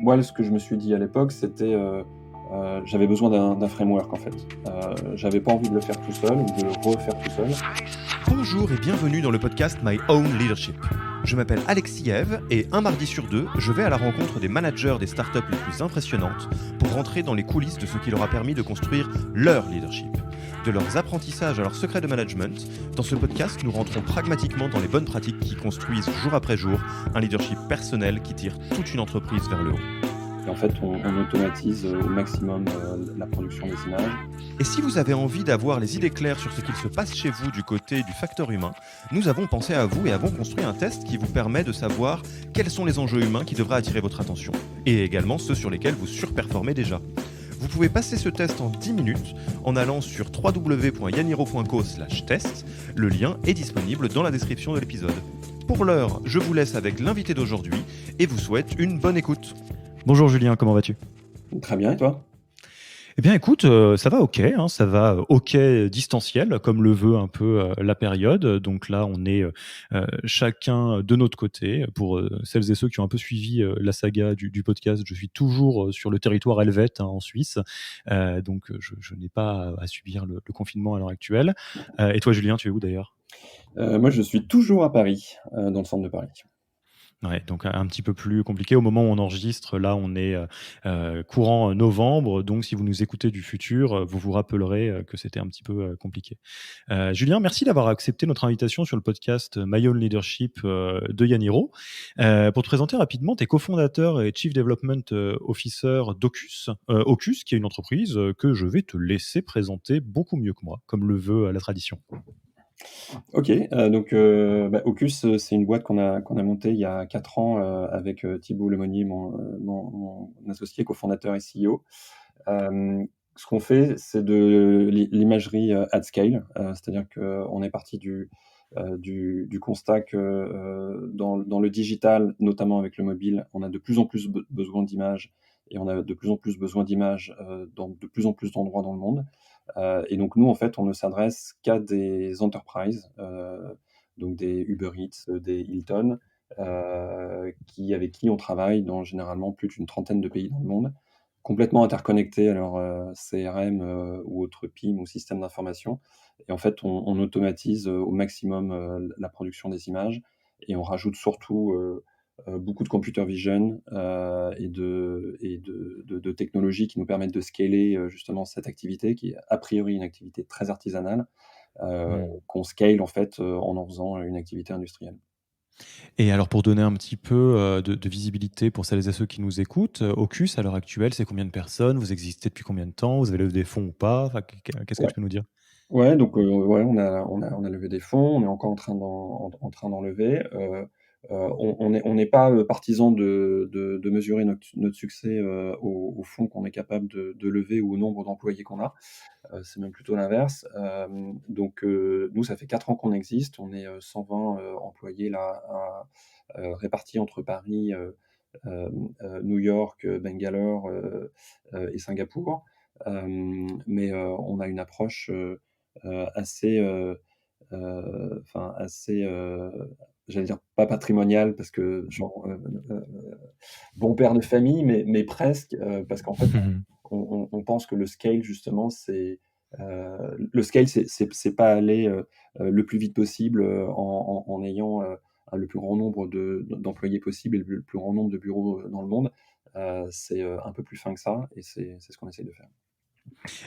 Moi, ce que je me suis dit à l'époque, c'était, j'avais besoin d'un framework en fait. J'avais pas envie de le faire tout seul ou de le refaire tout seul. Bonjour et bienvenue dans le podcast My Own Leadership. Je m'appelle Alexis Eve et un mardi sur deux, je vais à la rencontre des managers des startups les plus impressionnantes pour rentrer dans les coulisses de ce qui leur a permis de construire leur leadership. De leurs apprentissages à leurs secrets de management, dans ce podcast, nous rentrons pragmatiquement dans les bonnes pratiques qui construisent jour après jour un leadership personnel qui tire toute une entreprise vers le haut. Et en fait, on automatise au maximum la production des images. Et si vous avez envie d'avoir les idées claires sur ce qu'il se passe chez vous du côté du facteur humain, nous avons pensé à vous et avons construit un test qui vous permet de savoir quels sont les enjeux humains qui devraient attirer votre attention, et également ceux sur lesquels vous surperformez déjà. Vous pouvez passer ce test en 10 minutes en allant sur www.yaniro.co/test. Le lien est disponible dans la description de l'épisode. Pour l'heure, je vous laisse avec l'invité d'aujourd'hui et vous souhaite une bonne écoute. Bonjour Julien, comment vas-tu ? Très bien, et toi ? Eh bien écoute, ça va OK, hein, ça va OK distanciel, comme le veut un peu la période. Donc là, on est chacun de notre côté. Pour celles et ceux qui ont un peu suivi la saga du podcast, je suis toujours sur le territoire helvète, hein, en Suisse. Donc je n'ai pas à subir le confinement à l'heure actuelle. Et toi, Julien, tu es où d'ailleurs ? Moi, je suis toujours à Paris, dans le centre de Paris. Ouais, donc un petit peu plus compliqué. Au moment où on enregistre, là, on est courant novembre. Donc, si vous nous écoutez du futur, vous vous rappellerez que c'était un petit peu compliqué. Julien, merci d'avoir accepté notre invitation sur le podcast My Own Leadership de Yaniro. Pour te présenter rapidement, tu es cofondateur et Chief Development Officer d'Ocus. Ocus, qui est une entreprise que je vais te laisser présenter beaucoup mieux que moi, comme le veut la tradition. Ok, donc Ocus, c'est une boîte qu'on a montée il y a 4 ans avec Thibaut Lemonnier, mon associé, cofondateur et CEO. Ce qu'on fait, c'est de l'imagerie at scale, c'est-à-dire qu'on est parti du constat que dans le digital, notamment avec le mobile, on a de plus en plus besoin d'images et on a de plus en plus besoin d'images dans de plus en plus d'endroits dans le monde. Et donc nous, en fait, on ne s'adresse qu'à des enterprises, donc des Uber Eats, des Hilton, avec qui on travaille dans généralement plus d'une trentaine de pays dans le monde, complètement interconnectés à leur CRM ou autre PIM ou système d'information. Et en fait, on automatise au maximum la production des images et on rajoute surtout beaucoup de computer vision et de technologies qui nous permettent de scaler justement cette activité qui est a priori une activité très artisanale, qu'on scale en fait en faisant une activité industrielle. Et alors, pour donner un petit peu de visibilité pour celles et ceux qui nous écoutent, Ocus, à l'heure actuelle, c'est combien de personnes ? Vous existez depuis combien de temps ? Vous avez levé des fonds ou pas ? Enfin, qu'est-ce que Ouais. tu peux nous dire ? Ouais, donc ouais, on a levé des fonds, on est encore en train d'en lever. On n'est pas partisan de mesurer notre succès au fonds qu'on est capable de lever ou au nombre d'employés qu'on a. C'est même plutôt l'inverse. Donc nous, ça fait 4 ans qu'on existe. On est 120 employés là, répartis entre Paris, New York, Bangalore et Singapour. Mais on a une approche assez, assez, j'allais dire pas patrimoniale parce que genre bon père de famille, mais presque, parce qu'en fait, on pense que le scale justement, le scale, c'est pas aller le plus vite possible en ayant le plus grand nombre d'employés possible et le plus grand nombre de bureaux dans le monde. C'est un peu plus fin que ça et c'est ce qu'on essaie de faire.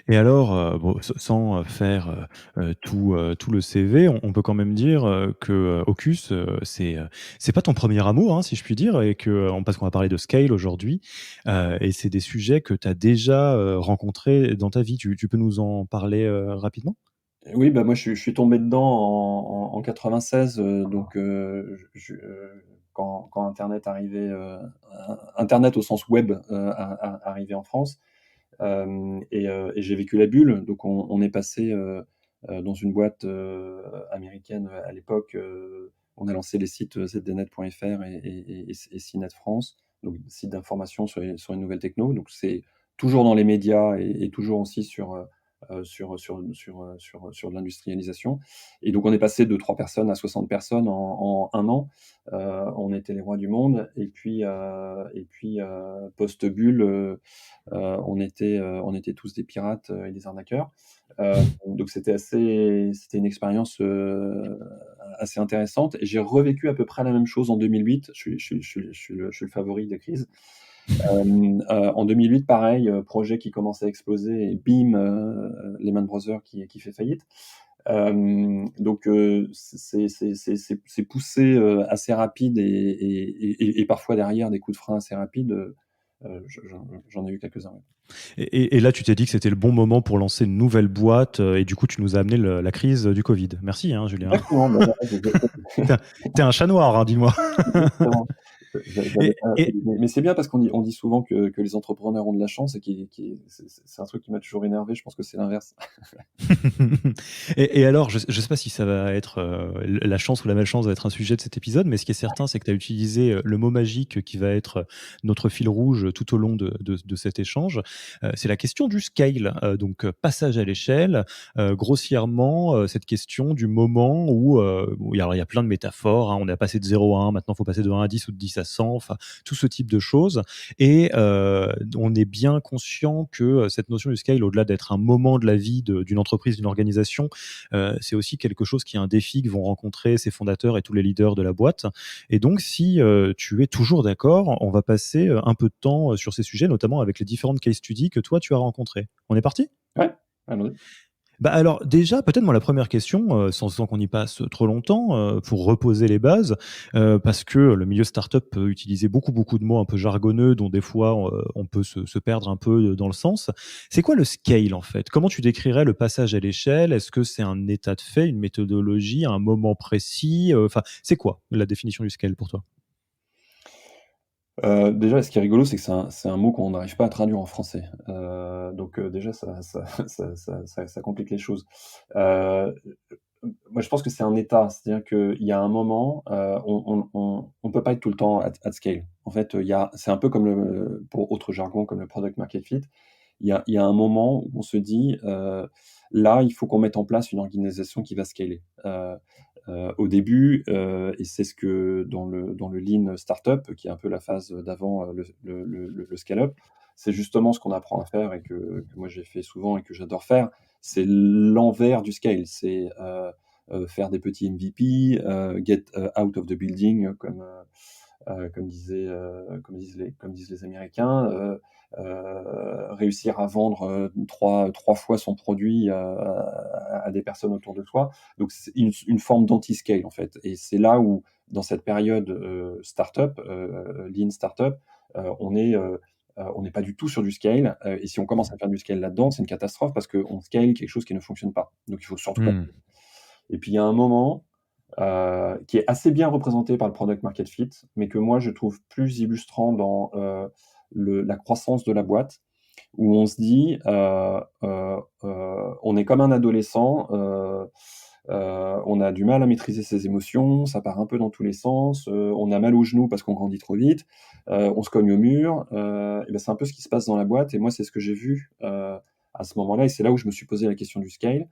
Et alors, bon, sans faire tout le CV, on peut quand même dire que Ocus, c'est pas ton premier amour, hein, si je puis dire, et parce qu'on va parler de scale aujourd'hui, et c'est des sujets que tu as déjà rencontrés dans ta vie. Tu peux nous en parler rapidement ? Oui, bah, moi je suis tombé dedans en 96, donc quand internet arrivait, internet au sens web, arrivait en France. Et j'ai vécu la bulle, donc on est passé dans une boîte américaine à l'époque. On a lancé les sites zdnet.fr et CNET France, donc sites d'information sur les nouvelles techno. Donc c'est toujours dans les médias et toujours aussi sur sur de l'industrialisation. Et donc on est passé de 3 personnes à 60 personnes en 1 an. On était les rois du monde post-bulle, on était tous des pirates, et des arnaqueurs. Donc c'était une expérience, assez intéressante et j'ai revécu à peu près la même chose en 2008. Je suis le favori des crises. En 2008, pareil, projet qui commençait à exploser et bim, Lehman Brothers qui fait faillite. Donc c'est poussé, assez rapide et parfois derrière des coups de frein assez rapides, j'en ai eu quelques-uns, ouais. Et là, tu t'es dit que c'était le bon moment pour lancer une nouvelle boîte, et du coup, tu nous as amené la crise du Covid. Merci, hein, Julien. Exactement, bah, voilà, T'es un, t'es un chat noir, hein, dis-moi. exactement. J'avais Et, pas et, mais c'est bien parce qu'on dit souvent que les entrepreneurs ont de la chance et c'est un truc qui m'a toujours énervé, je pense que c'est l'inverse. et alors, je ne sais pas si ça va être la chance ou la malchance va être un sujet de cet épisode, mais ce qui est certain, c'est que tu as utilisé le mot magique qui va être notre fil rouge tout au long de cet échange. C'est la question du scale, donc passage à l'échelle, grossièrement, cette question du moment où alors, il y a plein de métaphores, hein, on a passé de 0 à 1, maintenant il faut passer de 1 à 10 ou de 10 à 100, enfin, tout ce type de choses. Et on est bien conscient que cette notion du scale, au-delà d'être un moment de la vie d'une entreprise, d'une organisation, c'est aussi quelque chose qui est un défi que vont rencontrer ses fondateurs et tous les leaders de la boîte. Et donc, si tu es toujours d'accord, on va passer un peu de temps sur ces sujets, notamment avec les différentes case studies que toi, tu as rencontrées. On est parti? Ouais, allons-y. Bah alors déjà, peut-être moi la première question, sans qu'on y passe trop longtemps, pour reposer les bases, parce que le milieu startup peut utiliser beaucoup de mots un peu jargonneux dont des fois, on peut se perdre un peu dans le sens. C'est quoi le scale en fait? Comment tu décrirais le passage à l'échelle? Est-ce que c'est un état de fait, une méthodologie, un moment précis? Enfin, c'est quoi la définition du scale pour toi? Déjà, ce qui est rigolo, c'est que c'est un mot qu'on n'arrive pas à traduire en français. Donc déjà ça complique les choses. Heu, Moi, je pense que c'est un état, c'est-à-dire qu'il y a un moment, on peut pas être tout le temps at scale. En fait, c'est un peu comme pour autre jargon, comme le product market fit. Il y a un moment où on se dit, «Là, il faut qu'on mette en place une organisation qui va scaler». Au début, et c'est ce que dans le lean startup, qui est un peu la phase d'avant, le scale-up, c'est justement ce qu'on apprend à faire et que moi j'ai fait souvent et que j'adore faire. C'est l'envers du scale. C'est, faire des petits MVP, get, out of the building, comme disent les Américains, réussir à vendre, 3 fois son produit à des personnes autour de soi. Donc c'est une forme d'anti-scale, en fait, et c'est là où, dans cette période, start-up, lean start-up, on n'est pas du tout sur du scale, et si on commence à faire du scale là-dedans, c'est une catastrophe parce qu'on scale quelque chose qui ne fonctionne pas. Donc il faut surtout pas. Mmh. Et puis il y a un moment, qui est assez bien représenté par le product market fit, mais que moi je trouve plus illustrant dans, la croissance de la boîte, où on se dit, on est comme un adolescent, on a du mal à maîtriser ses émotions, ça part un peu dans tous les sens, on a mal aux genoux parce qu'on grandit trop vite, on se cogne au mur, et ben, c'est un peu ce qui se passe dans la boîte et moi c'est ce que j'ai vu, à ce moment-là et c'est là où je me suis posé la question du scale.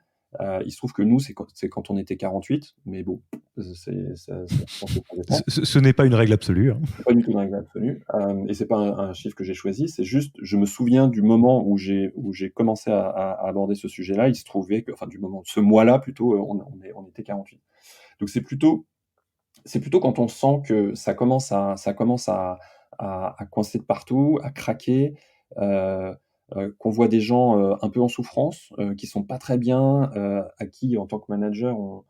Il se trouve que nous, c'est quand on était 48, mais bon, c'est ça je pense que ça dépend. Ce n'est pas une règle absolue, hein. C'est pas du tout une règle absolue, et c'est pas un chiffre que j'ai choisi, c'est juste, je me souviens du moment où j'ai commencé à aborder ce sujet-là. Il se trouvait que, enfin, du moment, ce mois-là plutôt, on était 48. Donc c'est plutôt quand on sent que ça commence à coincer de partout, à craquer, heu qu'on voit des gens, un peu en souffrance, qui sont pas très bien, à qui, en tant que manager, ou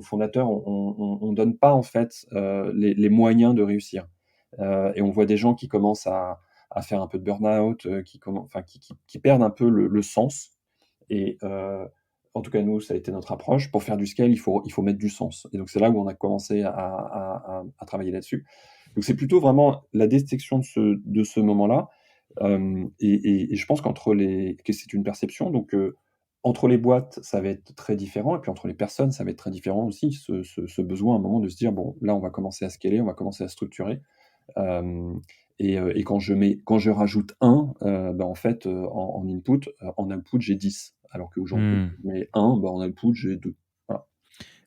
fondateur, on donne pas, en fait, les moyens de réussir. Et on voit des gens qui commencent à faire un peu de burn-out, qui perdent un peu le sens. Et en tout cas, nous, ça a été notre approche. Pour faire du scale, il faut mettre du sens. Et donc, c'est là où on a commencé à travailler là-dessus. Donc, c'est plutôt vraiment la détection de ce moment-là. Et je pense que c'est une perception. Donc, entre les boîtes, ça va être très différent. Et puis, entre les personnes, ça va être très différent aussi. Ce besoin à un moment de se dire, bon, là, on va commencer à scaler, on va commencer à structurer. Hem et quand je rajoute 1, bah, en fait, en input, en output, j'ai 10. Alors qu'aujourd'hui, Mmh. je mets 1, bah, en output, j'ai 2. Voilà.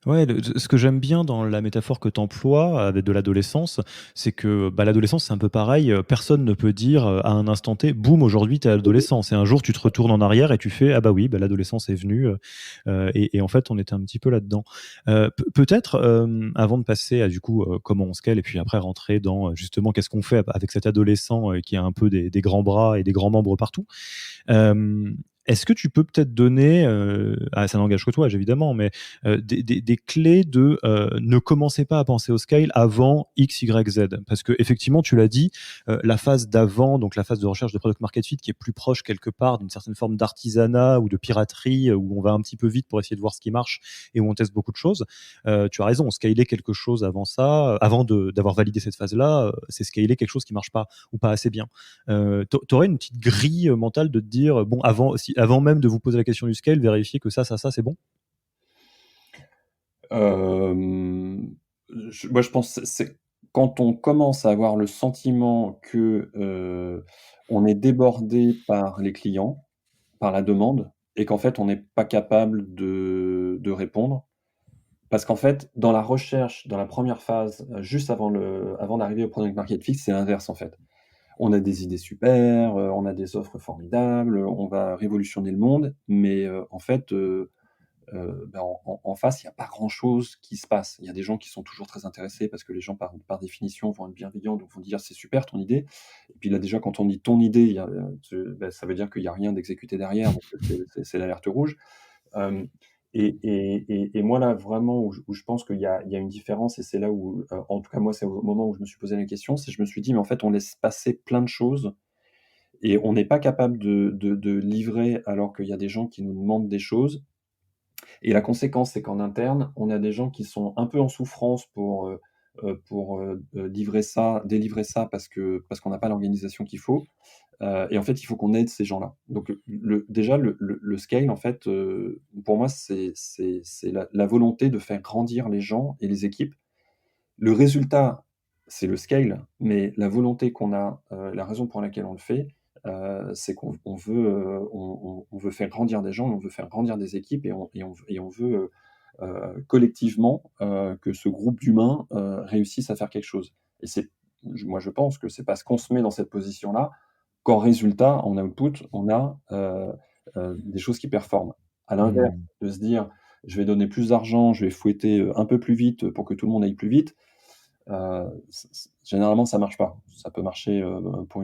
Ouais, ce que j'aime bien dans la métaphore que tu emploies avec de l'adolescence, c'est que, bah, l'adolescence, c'est un peu pareil, personne ne peut dire, à un instant T: «Boum, aujourd'hui, tu es adolescent». C'est un jour, tu te retournes en arrière et tu fais: «Ah bah oui, bah, l'adolescence est venue», et en fait, on était un petit peu là-dedans. Peut-être, avant de passer à, du coup, comment on scale et puis après rentrer dans, justement, qu'est-ce qu'on fait avec cet adolescent, qui a un peu des grands bras et des grands membres partout? Hem, Est-ce que tu peux peut-être donner, ça n'engage que toi évidemment, mais des clés de, ne commencez pas à penser au scale avant X, Y, Z? Parce qu'effectivement, tu l'as dit, la phase d'avant, donc la phase de recherche de product market fit qui est plus proche quelque part d'une certaine forme d'artisanat ou de piraterie, où on va un petit peu vite pour essayer de voir ce qui marche et où on teste beaucoup de choses. Tu as raison, scaler quelque chose avant ça, avant d'avoir validé cette phase-là, c'est scaler quelque chose qui marche pas ou pas assez bien. Tu aurais une petite grille mentale de te dire, bon, avant même de vous poser la question du scale, vérifier que ça, c'est bon? Hem, moi, je pense c'est quand on commence à avoir le sentiment que, on est débordé par les clients, par la demande et qu'en fait, on n'est pas capable de répondre. Parce qu'en fait, dans la recherche, dans la première phase, juste avant d'arriver au product market fit, c'est l'inverse, en fait. On a des idées super, on a des offres formidables, on va révolutionner le monde, mais en fait, bah, en face, il y a pas grand-chose qui se passe. Il y a des gens qui sont toujours très intéressés parce que les gens par définition vont être bienveillants, donc vont dire: «C'est super ton idée» et puis là, déjà, quand on dit ton idée, il y a, bah, ça veut dire qu'il y a rien d'exécuté derrière, donc c'est l'alerte rouge. Hem et moi, là, vraiment où je pense qu'il y a une différence et c'est là où, en tout cas, moi, c'est au moment où je me suis posé la question, c'est je me suis dit: «Mais en fait, on laisse passer plein de choses et on n'est pas capable de livrer alors qu'il y a des gens qui nous demandent des choses» et la conséquence, c'est qu'en interne, on a des gens qui sont un peu en souffrance pour délivrer ça parce qu'on n'a pas l'organisation qu'il faut. Et en fait, il faut qu'on aide ces gens-là. Donc déjà le scale en fait, pour moi, c'est la volonté de faire grandir les gens et les équipes. Le résultat, c'est le scale, mais la volonté qu'on a, la raison pour laquelle on le fait, c'est qu'on veut, on veut faire grandir des gens, on veut faire grandir des équipes et on veut, collectivement, que ce groupe d'humains, réussisse à faire quelque chose. Et moi je pense que c'est parce qu'on se met dans cette position-là qu'en résultat, en output, on a, des choses qui performent. À l'inverse, Mmh. de se dire: «Je vais donner plus d'argent, je vais fouetter, un peu plus vite pour que tout le monde aille plus vite», généralement ça marche pas. Ça peut marcher, pour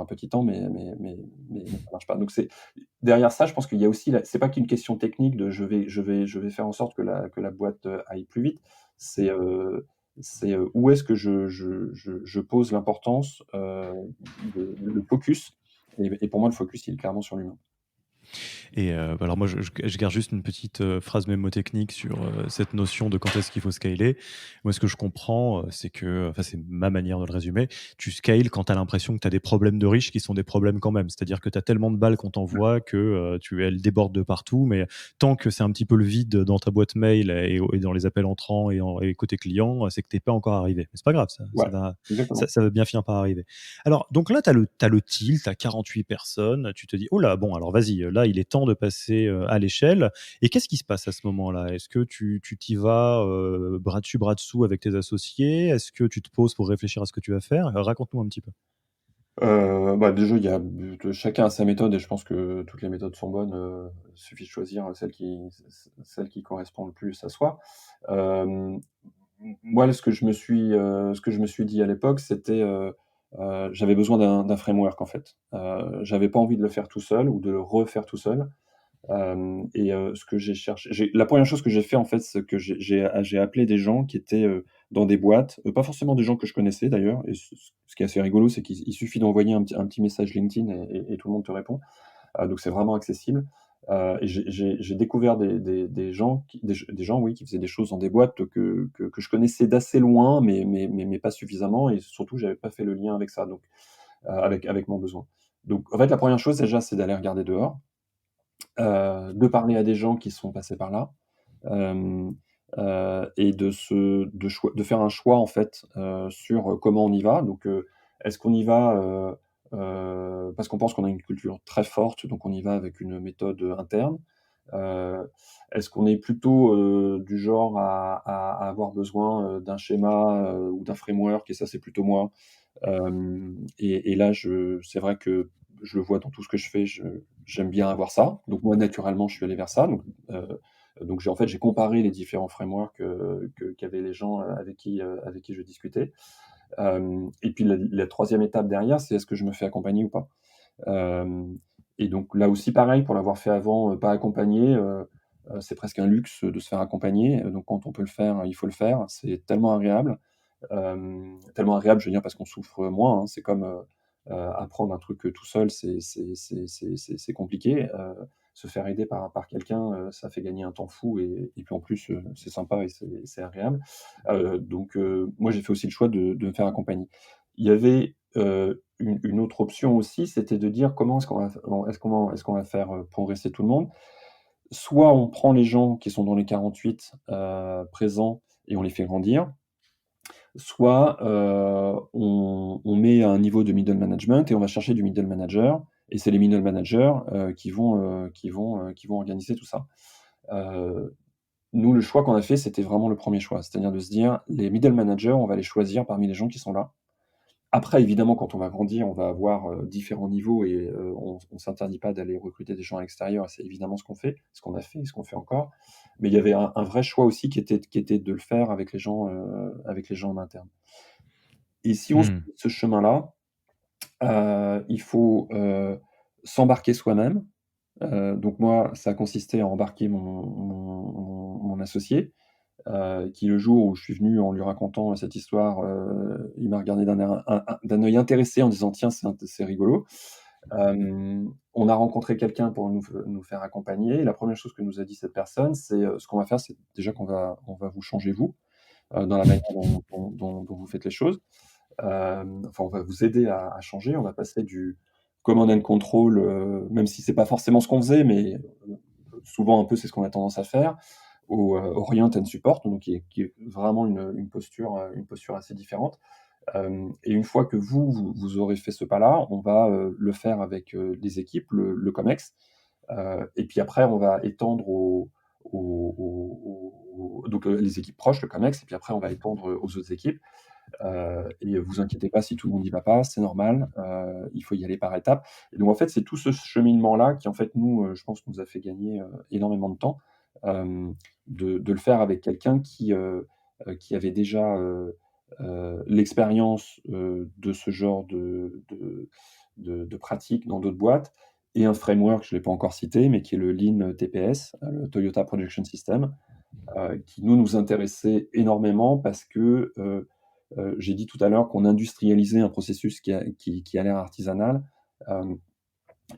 un petit temps, mais ça marche pas. Donc derrière ça, je pense qu'il y a aussi c'est pas qu'une question technique de je vais faire en sorte que la boîte, aille plus vite. C'est, où est-ce que je pose l'importance, le focus et pour moi le focus il est clairement sur l'humain. Et bah, alors moi, je garde juste une petite, phrase mémotechnique sur, cette notion de quand est-ce qu'il faut scaler. Moi, ce que je comprends, c'est que, enfin, c'est ma manière de le résumer, tu scales quand tu as l'impression que tu as des problèmes de riches qui sont des problèmes quand même. C'est-à-dire que tu as tellement de balles qu'on t'envoie que, elles débordent de partout, mais tant que c'est un petit peu le vide dans ta boîte mail et dans les appels entrants et côté client, c'est que tu es pas encore arrivé. Mais c'est pas grave, ça Ouais, ça va exactement. ça va bien finir par arriver. Alors, donc là, tu as le tilt, tu as 48 personnes, tu te dis: «Oh là, bon, alors vas-y, là, il est temps de passer, à l'échelle». Et qu'est-ce qui se passe à ce moment-là? Est-ce que tu t'y vas, bras dessus, bras dessous avec tes associés? Est-ce que tu te poses pour réfléchir à ce que tu vas faire? Raconte-nous un petit peu. Bah, déjà, il y a chacun a sa méthode et je pense que toutes les méthodes sont bonnes, il suffit de choisir celle qui correspond le plus à soi. Hem, Moi, ce que je me suis dit à l'époque, c'était, j'avais besoin d'un framework, en fait. J'avais pas envie de le faire tout seul ou de le refaire tout seul. Et ce que j'ai cherché la première chose que j'ai fait, en fait, c'est que j'ai appelé des gens qui étaient, dans des boîtes, pas forcément des gens que je connaissais d'ailleurs et ce qui est assez rigolo, c'est qu'il suffit d'envoyer un petit message LinkedIn et tout le monde te répond. Donc c'est vraiment accessible. Et j'ai découvert des gens des gens, oui, qui faisaient des choses dans des boîtes que je connaissais d'assez loin, mais pas suffisamment et surtout j'avais pas fait le lien avec ça, donc avec mon besoin. Donc en fait, la première chose déjà, c'est d'aller regarder dehors. De parler à des gens qui sont passés par là, hem, et de faire un choix en fait, sur, comment on y va. Donc, est-ce qu'on y va, parce qu'on pense qu'on a une culture très forte, donc on y va avec une méthode interne? Heu, Est-ce qu'on est plutôt, du genre à avoir besoin, d'un schéma, ou d'un framework et ça, c'est plutôt moi? Et là, c'est vrai que je le vois dans tout ce que je fais, j'aime bien avoir ça. Donc moi, naturellement, je suis allé vers ça. Donc j'ai en fait, j'ai comparé les différents frameworks, qu'avaient les gens, avec qui je discutais. Et puis la 3e étape derrière, c'est est-ce que je me fais accompagner ou pas? Hem Et donc là aussi pareil, pour l'avoir fait avant, pas accompagné, c'est presque un luxe de se faire accompagner, donc quand on peut le faire, il faut le faire. C'est tellement agréable, je veux dire, parce qu'on souffre moins, hein. C'est comme, apprendre un truc, tout seul, c'est compliqué. Se faire aider par quelqu'un, ça fait gagner un temps fou et puis en plus, c'est sympa et c'est agréable. Moi j'ai fait aussi le choix de me faire accompagner. Il y avait, une autre option aussi, c'était de dire: «Comment est-ce qu'on va faire, progresser tout le monde?» Soit on prend les gens qui sont dans les 48, présents et on les fait grandir, soit, on met un niveau de middle management et on va chercher du middle manager et c'est les middle managers, qui vont organiser tout ça. Heu, Nous, le choix qu'on a fait, c'était vraiment le premier choix, c'est-à-dire de se dire: «Les middle managers, on va les choisir parmi les gens qui sont là». Après évidemment, quand on va grandir, on va avoir, différents niveaux et on s'interdit pas d'aller recruter des gens à l'extérieur et c'est évidemment ce qu'on fait, ce qu'on a fait et ce qu'on fait encore. Mais il y avait un vrai choix aussi qui était de le faire avec les gens en interne. Et si on suit Mmh. ce chemin-là, il faut, s'embarquer soi-même. Donc moi, ça a consisté à embarquer mon associé, qui le jour où je suis venu en lui racontant cette histoire, il m'a regardé d'un œil intéressé en disant: «Tiens, c'est rigolo». On a rencontré quelqu'un pour nous faire accompagner. La première chose que nous a dit cette personne, c'est, «Ce qu'on va faire, c'est déjà qu'on va vous changer vous, dans la manière dont vous faites les choses». Enfin, on va vous aider à changer. On va passer du command and control, même si c'est pas forcément ce qu'on faisait, mais souvent un peu c'est ce qu'on a tendance à faire, au orient and support, donc qui est vraiment une posture assez différente. Et une fois que vous aurez fait ce pas-là, on va, le faire avec, les équipes, le COMEX, et puis après on va étendre donc les équipes proches, le COMEX, et puis après on va étendre aux autres équipes. Et vous inquiétez pas si tout le monde n'y va pas, c'est normal, il faut y aller par étapes. Et donc en fait, c'est tout ce cheminement-là qui en fait nous, je pense nous a fait gagner, énormément de temps, de le faire avec quelqu'un qui avait déjà, l'expérience, de ce genre de pratique dans d'autres boîtes et un framework, je ne l'ai pas encore cité, mais qui est le Lean TPS, le Toyota Production System, qui nous intéressait énormément parce que, j'ai dit tout à l'heure qu'on industrialisait un processus qui a l'air artisanal, hem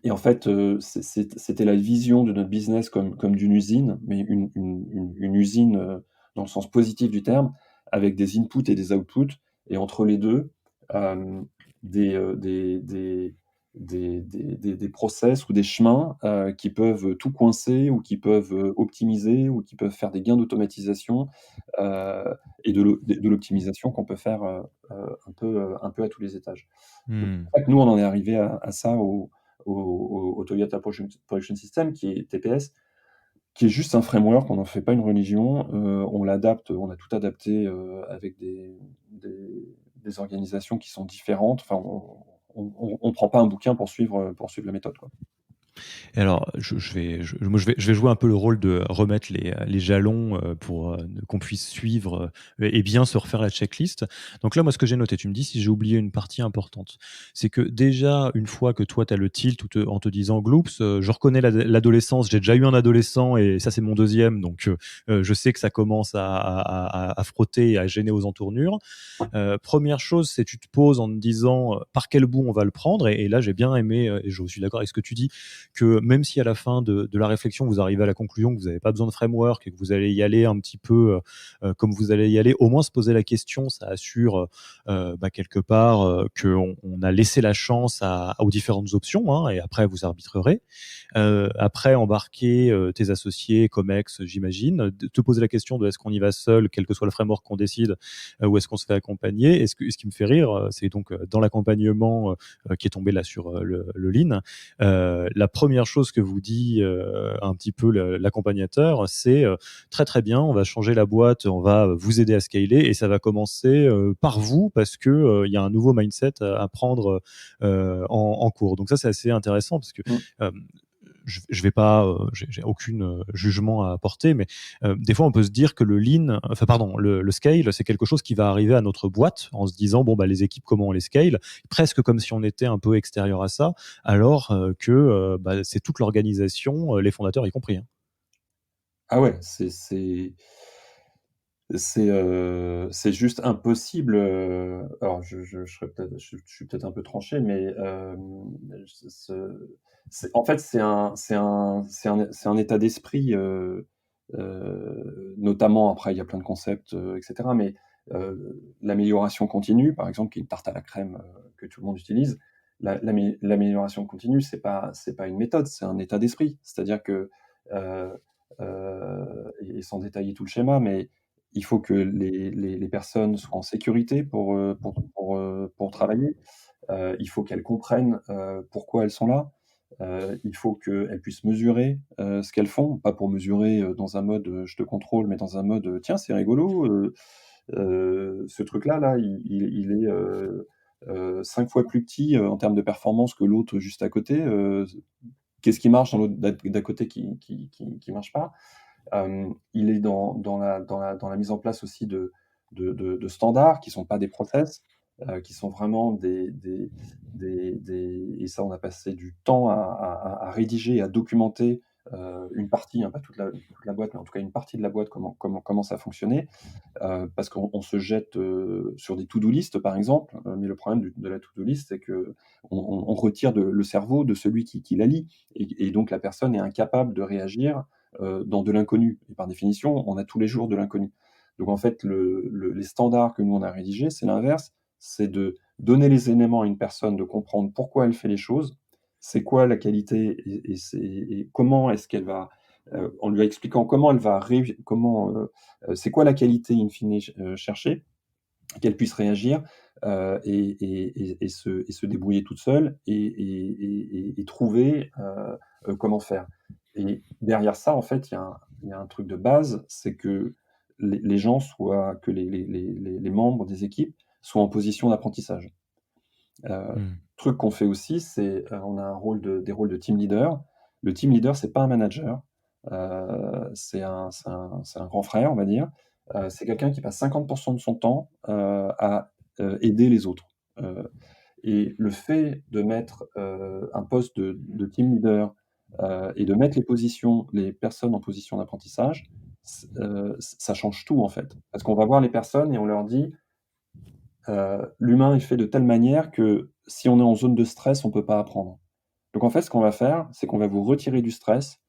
et en fait, c'était la vision de notre business comme d'une usine, mais une usine, dans le sens positif du terme, avec des inputs et des outputs et entre les 2, hem, des, des process ou des chemins, qui peuvent tout coincer ou qui peuvent, optimiser ou qui peuvent faire des gains d'automatisation, et de l'optimisation qu'on peut faire, un peu à tous les étages. Donc c'est Mmh. pour ça que nous, on en est arrivé à ça au Toyota Production System, qui est TPS, qui est juste un framework, on n'en fait pas une religion, on l'adapte, on a tout adapté, avec des organisations qui sont différentes. Enfin, on prend pas un bouquin pour suivre la méthode, quoi. Et alors, moi, je vais jouer un peu le rôle de remettre les jalons pour qu'on puisse suivre et bien se refaire la checklist. Donc là, moi, ce que j'ai noté, tu me dis si j'ai oublié une partie importante. C'est que déjà, une fois que toi, tu as le tilt en te disant Gloops, je reconnais l'adolescence, j'ai déjà eu un adolescent et ça, c'est mon deuxième. Donc, je sais que ça commence à frotter et à gêner aux entournures. Première chose, c'est tu te poses en te disant par quel bout on va le prendre. Et là, j'ai bien aimé, et je suis d'accord avec ce que tu dis, que même si à la fin de la réflexion, vous arrivez à la conclusion que vous n'avez pas besoin de framework et que vous allez y aller un petit peu comme vous allez y aller, au moins se poser la question, ça assure quelque part qu'on a laissé la chance aux différentes options, hein, et après vous arbitrerez. Après, embarquer tes associés, COMEX, j'imagine, te poser la question de est-ce qu'on y va seul, quel que soit le framework qu'on décide, ou est-ce qu'on se fait accompagner. Et ce qui me fait rire, c'est donc dans l'accompagnement qui est tombé là sur le Lean, la première chose que vous dit un petit peu l'accompagnateur, c'est très très bien, on va changer la boîte, on va vous aider à scaler, et ça va commencer par vous parce que il y a un nouveau mindset à prendre en cours. Donc ça, c'est assez intéressant parce que Mmh. je vais pas, j'ai aucune jugement à apporter, mais des fois on peut se dire que le scale, c'est quelque chose qui va arriver à notre boîte en se disant bon bah les équipes comment on les scale, presque comme si on était un peu extérieur à ça, alors que c'est toute l'organisation, les fondateurs y compris, hein. Ah ouais, c'est juste impossible, alors je serais peut-être je suis peut-être un peu tranché, mais ce en fait, c'est un état d'esprit, notamment après il y a plein de concepts, et cetera, mais l'amélioration continue, par exemple, qui est une tarte à la crème, que tout le monde utilise. L'amélioration continue, c'est pas une méthode, c'est un état d'esprit. C'est-à-dire que, heu et sans détailler tout le schéma, mais il faut que les personnes soient en sécurité pour travailler. Il faut qu'elles comprennent, pourquoi elles sont là. Il faut qu'elles puissent mesurer, ce qu'elles font, pas pour mesurer, dans un mode, «Je te contrôle», mais dans un mode, «Tiens, c'est rigolo, ce truc-là, là, il est, 5 fois plus petit, en termes de performance que l'autre juste à côté, qu'est-ce qui marche dans l'autre d'à côté qui marche pas?» Il est dans la mise en place aussi de standards qui sont pas des process, qui sont vraiment et ça, on a passé du temps à rédiger et à documenter, une partie, hein, pas toute la boîte, mais en tout cas une partie de la boîte, comment ça fonctionnait. Parce qu'on se jette, sur des to-do list, par exemple, mais le problème de la to-do list, c'est qu'on retire le cerveau de celui qui la lit, et donc la personne est incapable de réagir, dans de l'inconnu, et par définition, on a tous les jours de l'inconnu. Donc en fait, les standards que nous on a rédigés, c'est l'inverse, c'est de donner les éléments à une personne, de comprendre pourquoi elle fait les choses, c'est quoi la qualité, et comment est-ce qu'elle va, en lui expliquant comment elle va c'est quoi la qualité in fine cherchée, qu'elle puisse réagir, et se débrouiller toute seule, et trouver, comment faire. Et derrière ça, en fait, il y a un truc de base, c'est que les gens soient que les membres des équipes soient en position d'apprentissage. Mmh. Truc qu'on fait aussi, c'est, on a des rôles de team leader. Le team leader, c'est pas un manager, c'est un grand frère, on va dire. C'est quelqu'un qui passe 50 de son temps, à, aider les autres. Heu et le fait de mettre, un poste de team leader, et de mettre les personnes en position d'apprentissage, ça change tout, en fait. Parce qu'on va voir les personnes et on leur dit: «L'humain est fait de telle manière que si on est en zone de stress, on peut pas apprendre. Donc en fait, ce qu'on va faire, c'est qu'on va vous retirer du stress,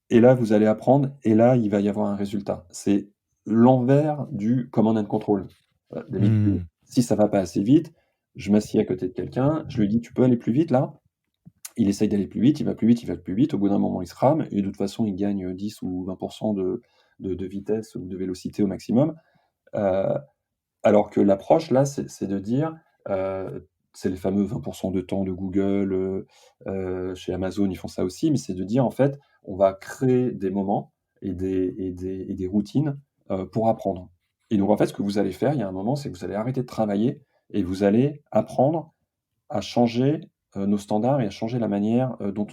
et là, vous allez apprendre, et là, il va y avoir un résultat». C'est l'envers du command and control. D'habitude, Mmh. si ça va pas assez vite, je m'assieds à côté de quelqu'un, je lui dis: «Tu peux aller plus vite là?» Il essaye d'aller plus vite, il va plus vite, il va plus vite, au bout d'un moment, il se rame, et de toute façon, il gagne 10 ou 20 de vitesse ou de vélocité au maximum. Heu Alors que l'approche là, c'est de dire, c'est les fameux 20 de temps de Google, chez Amazon, ils font ça aussi, mais c'est de dire, en fait, on va créer des moments et des routines, pour apprendre. Et donc en fait, ce que vous allez faire, il y a un moment, c'est que vous allez arrêter de travailler et vous allez apprendre à changer, nos standards, et à changer la manière, dont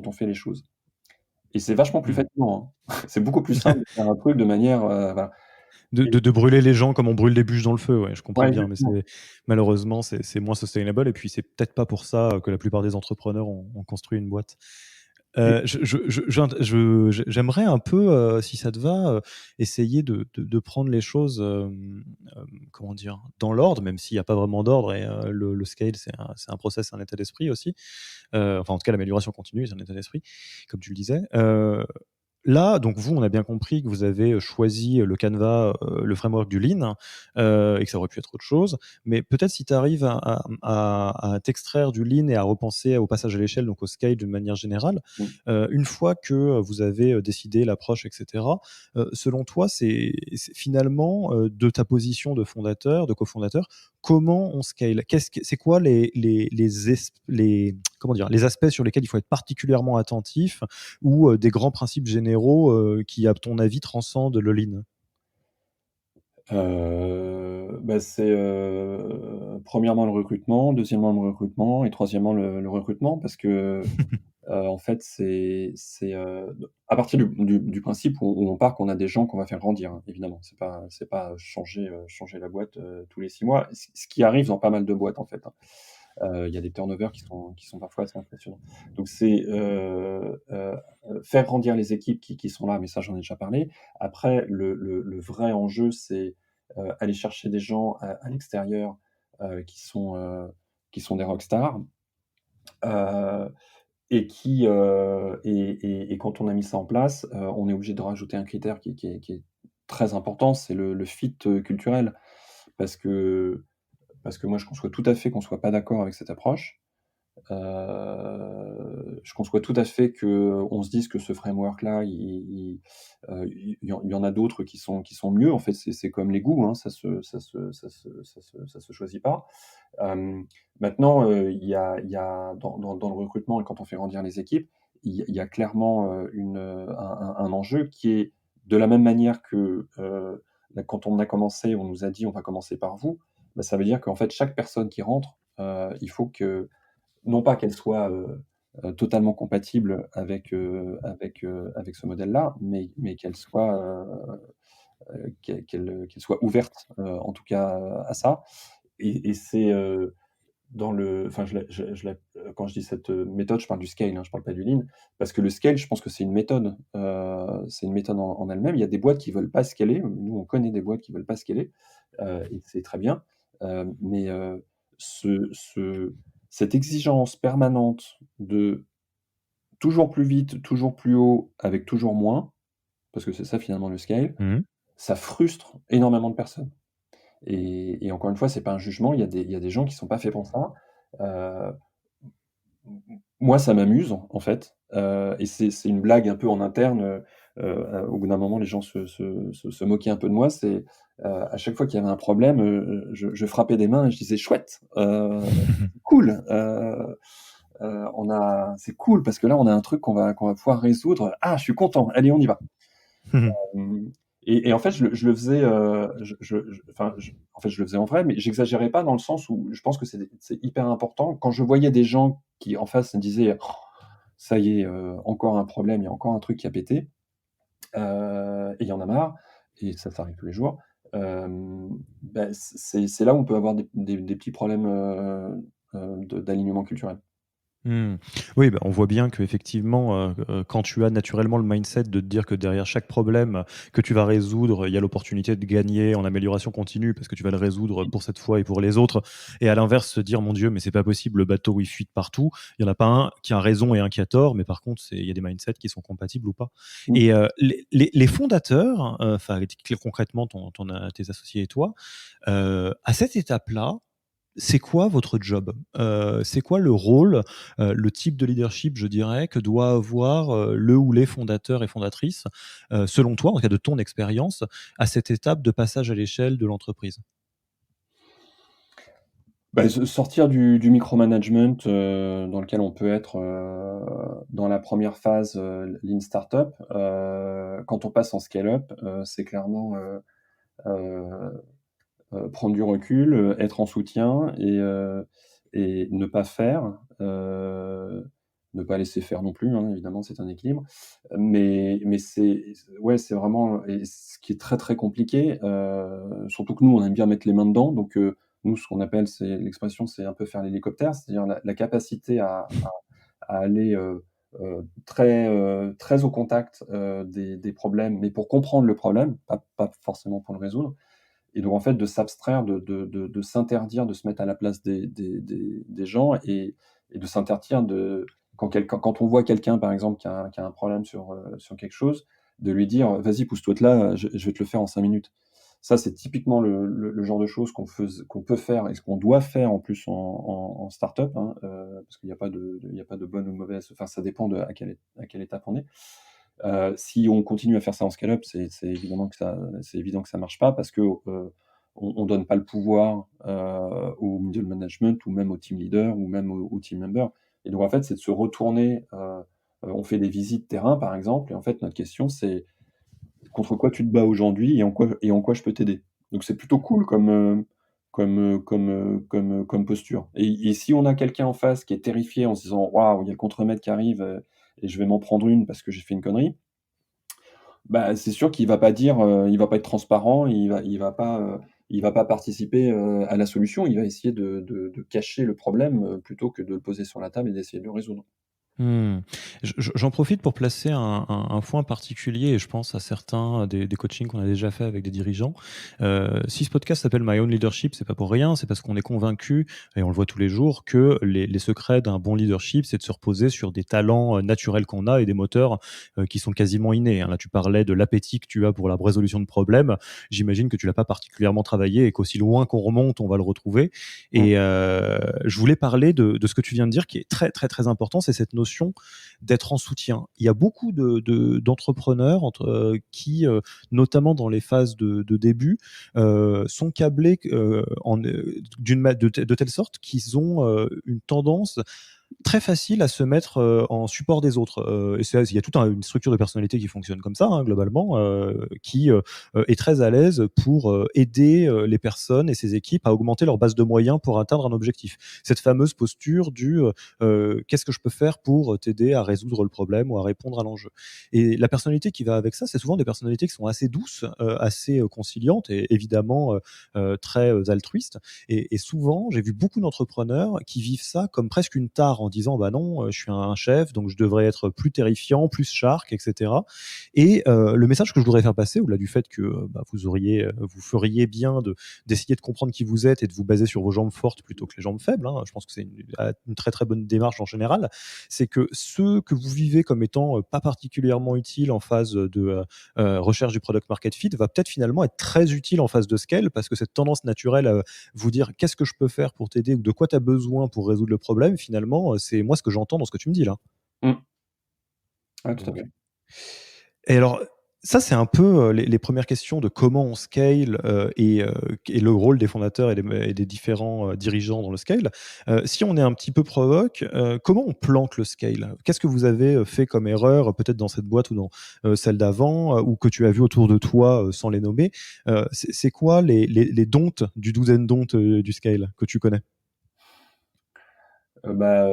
on fait les choses. Et c'est vachement plus Mmh. fatigant, hein. C'est beaucoup plus simple de faire un truc de manière, voilà. Et De brûler les gens comme on brûle des bûches dans le feu, ouais, je comprends ouais, bien, mais exactement. malheureusement, c'est moins sustainable, et puis c'est peut-être pas pour ça que la plupart des entrepreneurs ont construit une boîte. Euh, J'aimerais un peu, si ça te va, essayer de prendre les choses, comment dire, dans l'ordre, même s'il n'y a pas vraiment d'ordre. Et le scale, c'est un process, un état d'esprit aussi. Enfin, en tout cas, l'amélioration continue, c'est un état d'esprit, comme tu le disais. Là, donc vous, on a bien compris que vous avez choisi le Canva, le framework du Lean, et que ça aurait pu être autre chose. Mais peut-être si tu arrives à t'extraire du Lean et à repenser au passage à l'échelle, donc au scale d'une manière générale, Mm. une fois que vous avez décidé l'approche, etc., selon toi, c'est finalement, de ta position de fondateur, de cofondateur, comment on scale? C'est quoi comment dire, les aspects sur lesquels il faut être particulièrement attentif, ou des grands principes généraux qui, à ton avis, transcendent le lean? Bah, c'est premièrement le recrutement, deuxièmement le recrutement et troisièmement le recrutement parce que en fait, c'est à partir du principe où on part qu'on a des gens qu'on va faire grandir, hein, évidemment. C'est pas changer la boîte, tous les 6 mois. Ce qui arrive dans pas mal de boîtes, en fait, hein. Il y a des turnovers qui sont parfois assez impressionnants. Donc c'est, faire grandir les équipes qui sont là, mais ça, j'en ai déjà parlé. Après, le vrai enjeu, c'est, aller chercher des gens à l'extérieur, qui sont des rockstars, heu et quand on a mis ça en place, on est obligé de rajouter un critère qui est très important, c'est le fit, culturel. Parce que parce que moi, je conçois tout à fait qu'on soit pas d'accord avec cette approche. Je conçois tout à fait qu'on se dise que ce framework-là, il y en a d'autres qui sont mieux. En fait, c'est comme les goûts, hein, ça se choisit pas. Hem, Maintenant, il y a dans le recrutement et quand on fait grandir les équipes, il y a clairement, un enjeu qui est de la même manière que, bah, quand on a commencé, on nous a dit: «On va commencer par vous». Bah, ça veut dire qu'en fait, chaque personne qui rentre, il faut que non pas qu'elle soit, totalement compatible avec ce modèle-là, mais qu'elle soit ouverte, en tout cas, à ça et c'est, dans le enfin quand je dis cette, méthode, je parle du scale, hein, je parle pas du lean. Parce que le scale, je pense que c'est une méthode en elle-même. Il y a des boîtes qui veulent pas scaler. Nous, on connaît des boîtes qui veulent pas scaler, et c'est très bien. Mais, ce cette exigence permanente de toujours plus vite, toujours plus haut, avec toujours moins, parce que c'est ça finalement le scale, Mmh. ça frustre énormément de personnes. Et encore une fois, c'est pas un jugement, il y a des gens qui sont pas faits pour ça. Heu Moi, ça m'amuse, en fait, et c'est une blague un peu en interne, au bout d'un moment, les gens se moquaient un peu de moi. À chaque fois qu'il y avait un problème, je frappais des mains et je disais: «Chouette, cool, c'est cool parce que là, on a un truc qu'on va pouvoir résoudre. Ah, je suis content, allez, on y va». Hem et en fait, je le faisais, enfin, en fait, je le faisais en vrai, mais j'exagérais pas dans le sens où je pense que c'est hyper important. Quand je voyais des gens qui, en face, me disaient: «Oh, ça y est, encore un problème, il y a encore un truc qui a pété», et il y en a marre et ça arrive tous les jours. Bah, c'est là où on peut avoir des petits problèmes, d'alignement culturel. Mmh. Oui, bah, on voit bien qu'effectivement, quand tu as naturellement le mindset de te dire que derrière chaque problème que tu vas résoudre, il y a l'opportunité de gagner en amélioration continue parce que tu vas le résoudre pour cette fois et pour les autres. Et à l'inverse, se dire: «Mon Dieu, mais c'est pas possible, le bateau, il fuit de partout». Il y en a pas un qui a raison et un qui a tort, mais par contre, il y a des mindsets qui sont compatibles ou pas. Mmh. Et les fondateurs, enfin, concrètement tes associés et toi, à cette étape-là, c'est quoi votre job? C'est quoi le rôle, le type de leadership, je dirais, que doit avoir, le ou les fondateurs et fondatrices, selon toi, en tout cas de ton expérience, à cette étape de passage à l'échelle de l'entreprise? Bah, sortir du micromanagement, dans lequel on peut être, dans la première phase, lean startup. Quand on passe en scale-up, c'est clairement, heu prendre du recul, être en soutien et ne pas faire, ne pas laisser faire non plus, hein, évidemment, c'est un équilibre. Mais ouais, c'est vraiment et ce qui est très, très compliqué, surtout que nous, on aime bien mettre les mains dedans, donc nous, ce qu'on appelle, c'est l'expression, c'est un peu faire l'hélicoptère, c'est-à-dire la capacité à aller, très au contact des problèmes, mais pour comprendre le problème, pas forcément pour le résoudre. Et donc, en fait, de s'abstraire, de s'interdire de se mettre à la place des gens et de s'interdire de quand on voit quelqu'un, par exemple, qui a un problème sur quelque chose, de lui dire: «Vas-y, pousse-toi de là, je vais te le faire en 5 minutes». Ça, c'est typiquement le genre de choses qu'on peut faire et ce qu'on doit faire en plus en start-up, hein, parce qu'il y a pas de bonne ou de mauvaise, enfin, ça dépend à quelle étape on est. Si on continue à faire ça en scale-up, c'est évident que ça marche pas parce que, on donne pas le pouvoir, au middle management ou même au team leader ou même aux team members. Et donc en fait, c'est de se retourner, on fait des visites terrain, par exemple, et en fait, notre question, c'est: «Contre quoi tu te bats aujourd'hui et en quoi je peux t'aider?» Donc c'est plutôt cool comme posture. Et si on a quelqu'un en face qui est terrifié en se disant: «Waouh, il y a le contremaître qui arrive, et je vais m'en prendre une parce que j'ai fait une connerie», bah, c'est sûr qu'il va pas dire, il va pas être transparent, il va pas participer, à la solution. Il va essayer de cacher le problème, plutôt que de le poser sur la table et d'essayer de le résoudre. Mmh. J'en profite pour placer un point particulier et je pense à certains des coachings qu'on a déjà fait avec des dirigeants. Si ce podcast s'appelle My Own Leadership, c'est pas pour rien, c'est parce qu'on est convaincu et on le voit tous les jours que les secrets d'un bon leadership, c'est de se reposer sur des talents, naturels qu'on a et des moteurs, qui sont quasiment innés, hein. Là, tu parlais de l'appétit que tu as pour la résolution de problèmes. J'imagine que tu l'as pas particulièrement travaillé et qu'aussi loin qu'on remonte, on va le retrouver Mmh. et je voulais parler de ce que tu viens de dire qui est très, très, très important, c'est cette notion d'être en soutien. Il y a beaucoup d'entrepreneurs qui, notamment dans les phases de début, sont câblés de telle sorte qu'ils ont une tendance très facile à se mettre en support des autres. Et il y a toute une structure de personnalité qui fonctionne comme ça, hein, globalement, qui est très à l'aise pour aider les personnes et ses équipes à augmenter leur base de moyens pour atteindre un objectif. Cette fameuse posture du qu'est-ce que je peux faire pour t'aider à résoudre le problème ou à répondre à l'enjeu. Et la personnalité qui va avec ça, c'est souvent des personnalités qui sont assez douces, assez conciliantes et évidemment très altruistes. Et souvent, j'ai vu beaucoup d'entrepreneurs qui vivent ça comme presque une tare en disant bah non, je suis un chef, donc je devrais être plus terrifiant, plus shark, etc. Et le message que je voudrais faire passer, au-delà du fait que bah, vous feriez bien d'essayer de comprendre qui vous êtes et de vous baser sur vos jambes fortes plutôt que les jambes faibles, hein, je pense que c'est une très très bonne démarche en général, c'est que ceux que vous vivez comme étant pas particulièrement utiles en phase de recherche du product market fit va peut-être finalement être très utile en phase de scale parce que cette tendance naturelle vous dire qu'est-ce que je peux faire pour t'aider ou de quoi tu as besoin pour résoudre le problème, finalement, c'est moi ce que j'entends dans ce que tu me dis là. Mmh. Ouais, tout à fait. Et alors, ça, c'est un peu les premières questions de comment on scale et le rôle des fondateurs et des différents dirigeants dans le scale. Si on est un petit peu provoque, comment on plante le scale? Qu'est-ce que vous avez fait comme erreur, peut-être dans cette boîte ou dans celle d'avant, ou que tu as vu autour de toi sans les nommer? C'est quoi les don'ts du do's and don'ts du scale que tu connais? Bah,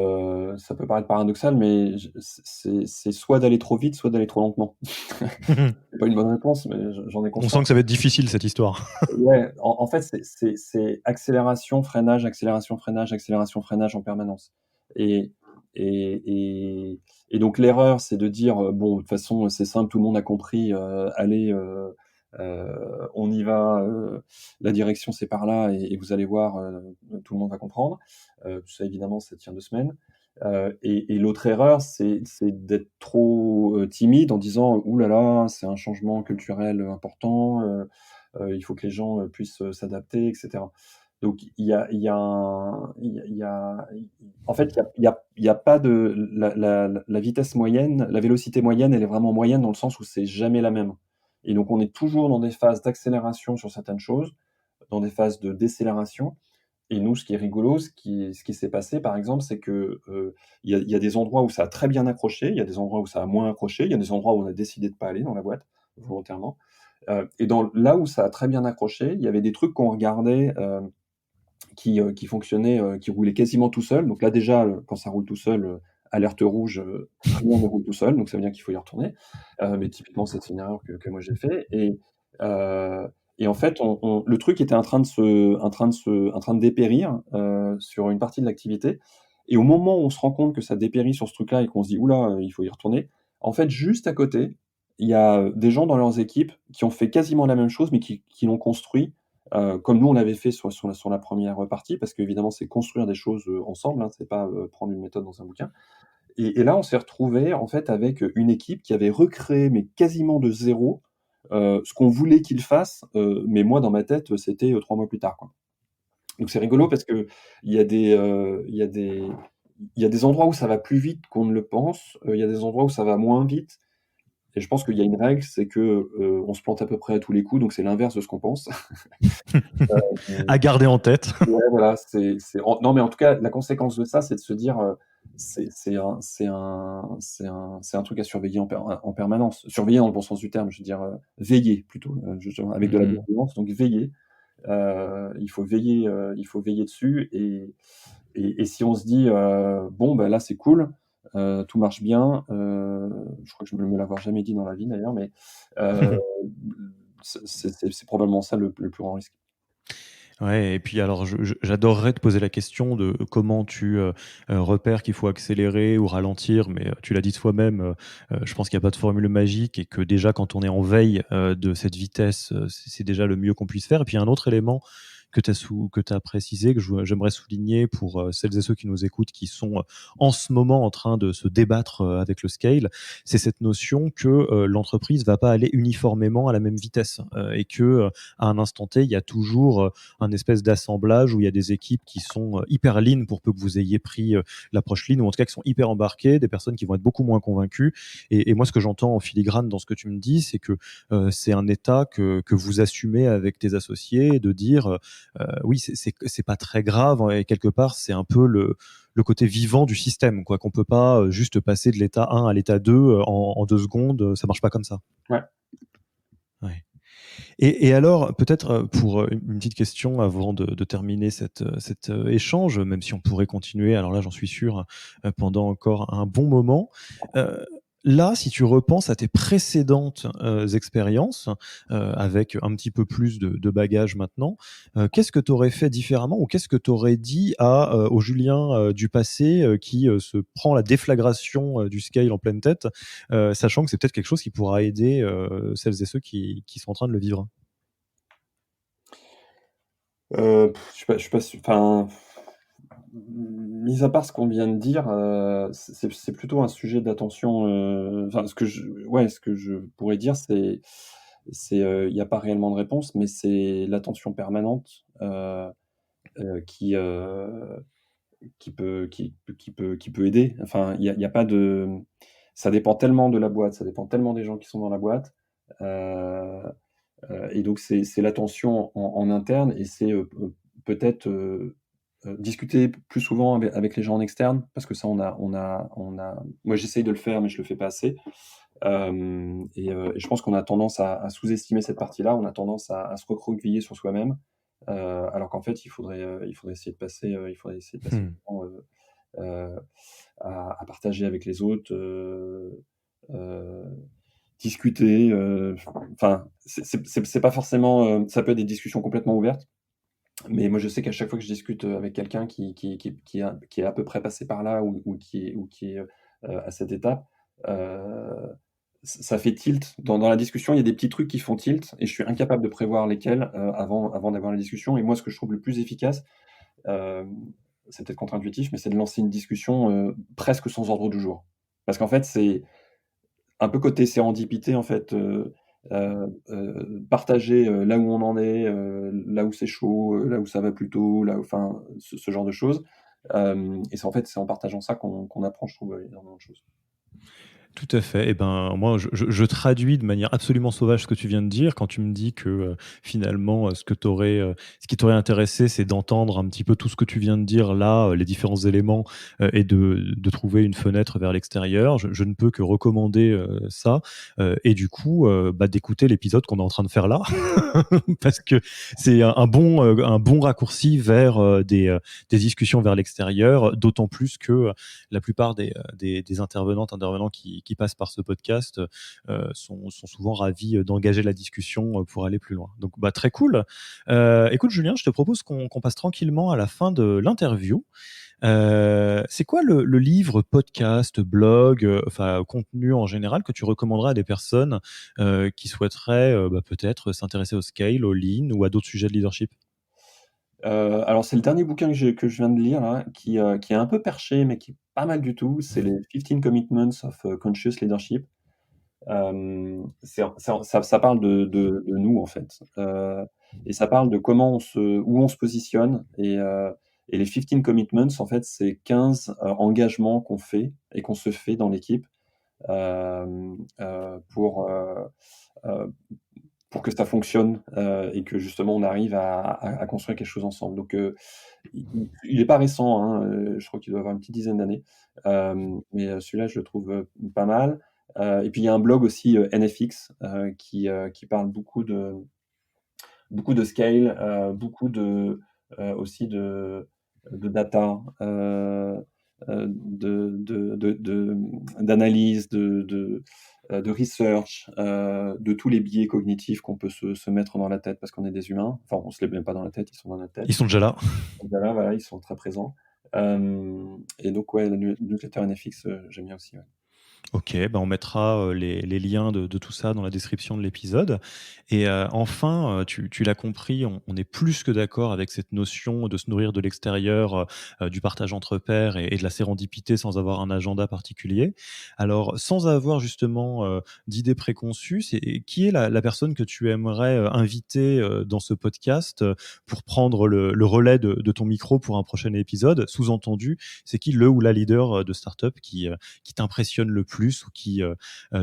ça peut paraître paradoxal, mais c'est soit d'aller trop vite, soit d'aller trop lentement. C'est pas une bonne réponse, mais j'en ai On sent conscience. que ça va être difficile cette histoire. Ouais, en fait, c'est accélération, freinage, accélération, freinage, accélération, freinage en permanence. Et et et et donc l'erreur, c'est de dire, «Bon, de toute façon, c'est simple, tout le monde a compris, allez, on y va, la direction c'est par là et vous allez voir, tout le monde va comprendre». Ça évidemment, ça tient 2 semaines. Et l'autre erreur, c'est d'être trop, timide en disant: «Ouh là là, c'est un changement culturel, important, il faut que les gens, puissent, s'adapter et cetera». Donc il y a un il y a en fait, il y a pas de la vitesse moyenne, la vélocité moyenne, elle est vraiment moyenne dans le sens où c'est jamais la même. Et donc on est toujours dans des phases d'accélération sur certaines choses, dans des phases de décélération. Et nous, ce qui est rigolo, ce qui s'est passé, par exemple, c'est que, il y a des endroits où ça a très bien accroché, il y a des endroits où ça a moins accroché, il y a des endroits où on a décidé de pas aller dans la boîte, volontairement. Et dans là où ça a très bien accroché, il y avait des trucs qu'on regardait, qui fonctionnaient, qui roulaient quasiment tout seuls. Donc là, déjà, quand ça roule tout seul, alerte rouge, rien ne roule tout seul, donc ça veut dire qu'il faut y retourner. Mais typiquement, c'est une erreur que moi j'ai fait. Heu et en fait, le truc était en train de dépérir, sur une partie de l'activité. Et au moment où on se rend compte que ça dépérit sur ce truc-là et qu'on se dit: «Ouh là, il faut y retourner», en fait, juste à côté, il y a, des gens dans leurs équipes qui ont fait quasiment la même chose, mais qui l'ont construit, comme nous on l'avait fait sur la 1re partie, parce qu'évidemment c'est construire des choses, ensemble, hein, c'est pas, prendre une méthode dans un bouquin. Et là, on s'est retrouvés, en fait, avec, une équipe qui avait recréé, mais quasiment de zéro, ce qu'on voulait qu'ils fassent, mais moi dans ma tête, c'était, 3 mois plus tard, quoi. Donc c'est rigolo parce qu'il y a des, il y a des il y a des endroits où ça va plus vite qu'on ne le pense, il y a des endroits où ça va moins vite et je pense qu'il y a une règle, c'est que, on se plante à peu près à tous les coups, donc c'est l'inverse de ce qu'on pense. À garder en tête. Ouais, voilà, non, mais en tout cas, la conséquence de ça, c'est de se dire, c'est un truc à surveiller en permanence. Surveiller dans le bon sens du terme, je veux dire, veiller plutôt, justement avec de la Mmh. bienveillance, donc veiller. Il faut veiller dessus et si on se dit, «Bon, bah, là, c'est cool, tout marche bien», je crois que je me l'avoir jamais dit dans la vie d'ailleurs, mais heu, c'est probablement ça le plus grand risque. Ouais, et puis alors j'adorerais te poser la question de comment tu, repères qu'il faut accélérer ou ralentir, mais, tu l'as dit toi-même, je pense qu'il y a pas de formule magique et que déjà quand on est en veille, de cette vitesse, c'est déjà le mieux qu'on puisse faire. Et puis il y a un autre élément que tu as précisé, que j'aimerais souligner pour, celles et ceux qui nous écoutent, qui sont, en ce moment en train de se débattre, avec le scale, c'est cette notion que, l'entreprise va pas aller uniformément à la même vitesse, et que, à un instant T, il y a toujours, un espèce d'assemblage où il y a des équipes qui sont hyper lean pour peu que vous ayez pris l'approche lean, ou en tout cas qui sont hyper embarquées, des personnes qui vont être beaucoup moins convaincues. Et moi, ce que j'entends en filigrane dans ce que tu me dis, c'est que c'est un état que vous assumez avec tes associés, de dire oui, c'est pas très grave, et quelque part, c'est un peu le côté vivant du système, quoi, qu'on peut pas juste passer de l'état 1 à l'état 2 en 2 secondes, ça marche pas comme ça. Ouais. Ouais. Et alors, peut-être, pour, une petite question avant de terminer cet échange, même si on pourrait continuer, alors là, j'en suis sûr, pendant encore un bon moment. Heu, Là, si tu repenses à tes précédentes, expériences, avec un petit peu plus de bagages maintenant, qu'est-ce que tu aurais fait différemment, ou qu'est-ce que tu aurais dit au Julien, du passé, qui, se prend la déflagration, du scale en pleine tête, sachant que c'est peut-être quelque chose qui pourra aider, celles et ceux qui sont en train de le vivre? Je suis pas su enfin, mis à part ce qu'on vient de dire, c'est plutôt un sujet d'attention, enfin ce que je pourrais dire, il y a pas réellement de réponse, mais c'est l'attention permanente, qui, qui peut aider. Enfin, il y a pas de ça dépend tellement de la boîte, ça dépend tellement des gens qui sont dans la boîte, heu et donc c'est l'attention en interne et c'est, peut-être, discuter plus souvent avec les gens en externe parce que ça on a moi j'essaye de le faire, mais je le fais pas assez. Et je pense qu'on a tendance à sous-estimer cette partie-là. On a tendance à se recroqueviller sur soi-même, alors qu'en fait il faudrait essayer de passer, du Mmh. temps, heu, à partager avec les autres, heu, discuter, enfin c'est pas forcément, ça peut être des discussions complètement ouvertes, mais moi je sais qu'à chaque fois que je discute, avec quelqu'un qui est à peu près passé par là ou qui est, à cette étape, heu ça fait tilt. Dans la discussion, il y a des petits trucs qui font tilt et je suis incapable de prévoir lesquels, avant d'avoir la discussion et moi, ce que je trouve le plus efficace, hem, c'est peut-être contre-intuitif, mais c'est de lancer une discussion, presque sans ordre du jour. Parce qu'en fait, c'est un peu côté sérendipité, en fait, partager, là où on en est, là où c'est chaud, là où ça va plutôt, là où enfin, ce genre de choses. Et c'est en fait, c'est en partageant ça qu'on apprend, je trouve, énormément de choses. Tout à fait. Et ben, moi, je traduis de manière absolument sauvage ce que tu viens de dire quand tu me dis que finalement, ce qui t'aurait intéressé, c'est d'entendre un petit peu tout ce que tu viens de dire là, les différents éléments, et de trouver une fenêtre vers l'extérieur. Je ne peux que recommander ça, et du coup, bah, d'écouter l'épisode qu'on est en train de faire là, parce que c'est un bon raccourci vers des discussions vers l'extérieur, d'autant plus que la plupart des intervenants qui passent par ce podcast sont souvent ravis d'engager la discussion pour aller plus loin. Donc, bah, très cool. Écoute, Julien, je te propose qu'on passe tranquillement à la fin de l'interview. C'est quoi le livre, podcast, blog, enfin contenu en général que tu recommanderais à des personnes, qui souhaiteraient, peut-être s'intéresser au scale, au lean ou à d'autres sujets de leadership? Alors c'est le dernier bouquin que je viens de lire là, qui est un peu perché, mais qui est pas mal du tout. C'est les 15 Commitments of Conscious Leadership. Ça parle de nous, en fait, et ça parle de où on se positionne et les 15 Commitments, en fait, c'est 15 engagements qu'on fait et qu'on se fait dans l'équipe, pour, pour que ça fonctionne, et que justement on arrive à construire quelque chose ensemble. Donc, il est pas récent, hein, je crois qu'il doit avoir une petite dizaine d'années, mais celui-là je le trouve, pas mal. Et puis il y a un blog aussi, NFX, qui parle beaucoup de scale, beaucoup aussi de data, d'analyse, de research, de tous les biais cognitifs qu'on peut se mettre dans la tête parce qu'on est des humains. Enfin, on se les met pas dans la tête, ils sont dans notre tête. Ils sont déjà là. Voilà, ils sont très présents. Et donc ouais, la newsletter NFX, j'aime bien aussi, ouais. OK, on mettra, les liens de tout ça dans la description de l'épisode et enfin, tu l'as compris, on est plus que d'accord avec cette notion de se nourrir de l'extérieur, du partage entre pairs et de la sérendipité sans avoir un agenda particulier. Alors, sans avoir justement, d'idées préconçues, c'est qui est la personne que tu aimerais, inviter, dans ce podcast, pour prendre le relais de ton micro pour un prochain épisode? Sous-entendu, c'est qui le ou la leader, de start-up qui t'impressionne le plus ou qui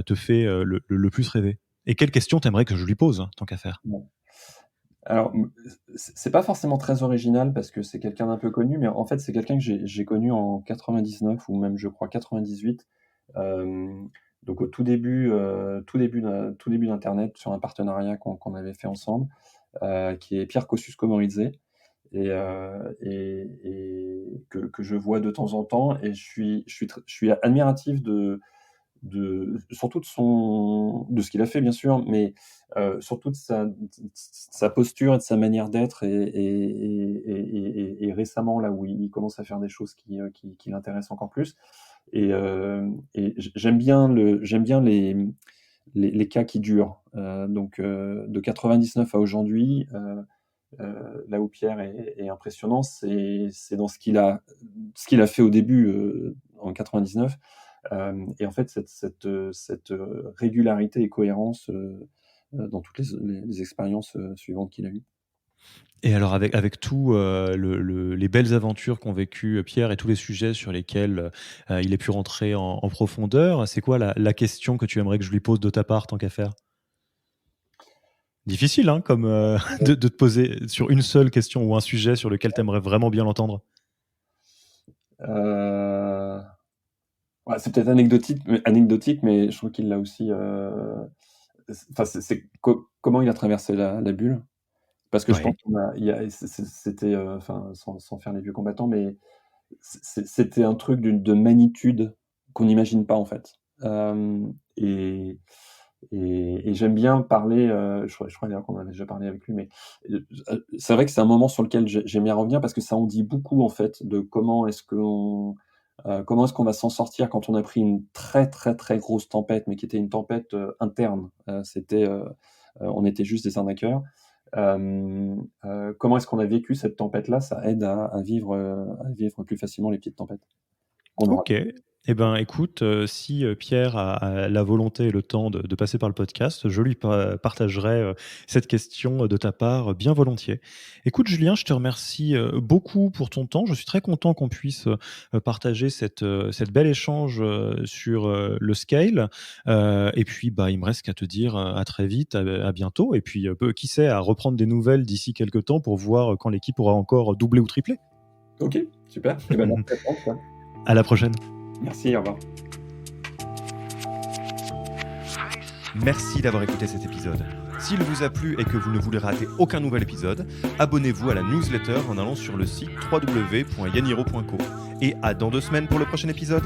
te fait le plus rêver? Et quelle question t'aimerais que je lui pose, hein, tant qu'à faire? Bon. Alors, c'est pas forcément très original parce que c'est quelqu'un d'un peu connu, mais en fait, c'est quelqu'un que j'ai connu en 99 ou même, je crois, 98. Hem, donc au tout début d'internet sur un partenariat qu'on avait fait ensemble, qui est Pierre Kosciusko-Morizet et que je vois de temps en temps et je suis admiratif surtout de ce qu'il a fait bien sûr, mais surtout de sa posture et de sa manière d'être et récemment là où il commence à faire des choses qui l'intéressent encore plus et j'aime bien les cas qui durent, donc de 99 à aujourd'hui, là où Pierre est impressionnant, c'est dans ce qu'il a fait au début, en 99. Et en fait, cette régularité et cohérence, dans toutes les expériences, suivantes qu'il a eues. Et alors avec tout, les belles aventures qu'ont vécues, Pierre et tous les sujets sur lesquels, il a pu rentrer en profondeur, c'est quoi la question que tu aimerais que je lui pose de ta part, tant qu'à faire? Difficile, hein, comme, de te poser sur une seule question ou un sujet sur lequel tu aimerais vraiment bien l'entendre. Heu, ouais, c'est peut-être anecdotique, mais je trouve qu'il l'a aussi, enfin, c'est comment il a traversé la bulle? Parce que je pense Ouais. qu'on a il y a c'était, enfin, sans faire les vieux combattants, mais c'était un truc de magnitude qu'on n'imagine pas, en fait. Et j'aime bien parler, je crois d'ailleurs qu'on en avait déjà parlé avec lui, mais c'est vrai que c'est un moment sur lequel j'aime bien revenir parce que ça en dit beaucoup, en fait, de comment est-ce qu'on va s'en sortir quand on a pris une très, très, très grosse tempête, mais qui était une tempête, interne. On était juste des arnaqueurs. Comment est-ce qu'on a vécu cette tempête-là? Ça aide à vivre plus facilement les petites tempêtes qu'on aura. OK. Eh ben, écoute, si, Pierre a la volonté et le temps de passer par le podcast, je lui partagerai, cette question, de ta part, bien volontiers. Écoute Julien, je te remercie, beaucoup pour ton temps. Je suis très content qu'on puisse, partager cette bel échange, sur, le scale. Et puis, il me reste qu'à te dire, à très vite, à bientôt et puis, qui sait, à reprendre des nouvelles d'ici quelques temps pour voir, quand l'équipe aura encore doublé ou triplé. OK, super. Et ben, merci à toi, en tout cas. À la prochaine. Merci, au revoir. Merci d'avoir écouté cet épisode. S'il vous a plu et que vous ne voulez rater aucun nouvel épisode, abonnez-vous à la newsletter en allant sur le site www.yaniro.co. Et à dans 2 semaines pour le prochain épisode.